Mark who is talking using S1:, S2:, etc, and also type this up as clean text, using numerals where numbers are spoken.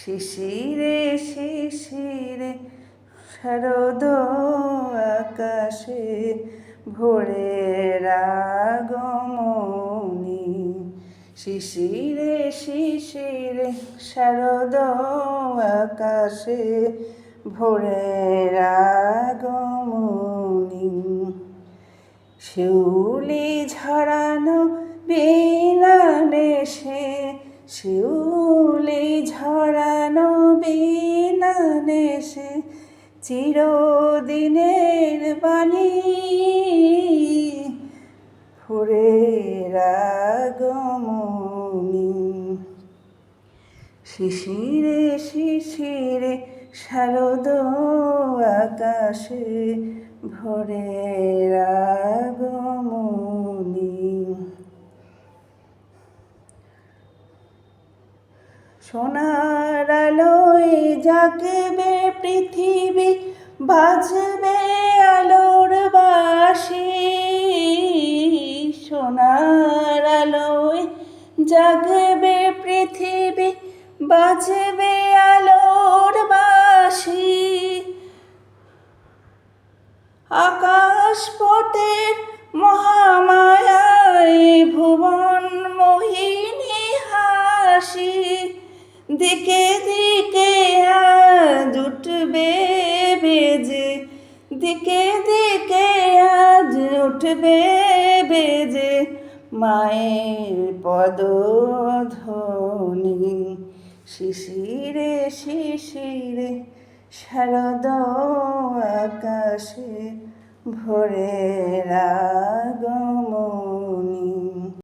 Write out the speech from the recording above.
S1: শিশিরে শিশিরে শারদ আকাশে ভোরের আগমনী। শিশিরে শিশিরে শারদ আকাশে ভোরের আগমনী। শিউলি ঝরানো বীণা নেশে, শিউলি ঝরানো বীণা নেশে চিরদিনের বাণী। ভোরের আগমনী। শিশিরে শিশিরে শারদ আকাশে ভোরের আগমনী। সোনার আলোয় জাগবে পৃথিবী, বাজবে আলোর বাঁশি। সোনার আলোয় জাগবে পৃথিবী, বাজবে আলোর বাঁশি। আকাশ পথের মহামায়ায় ভুবন মোহিনী হাসি। দিকে দিকে আজ উঠবে বেজে, দিকে দিকে আজ উঠবে বেজে মায়ের পদধ্বনি। শিশিরে শিশিরে শারদ আকাশে ভোরের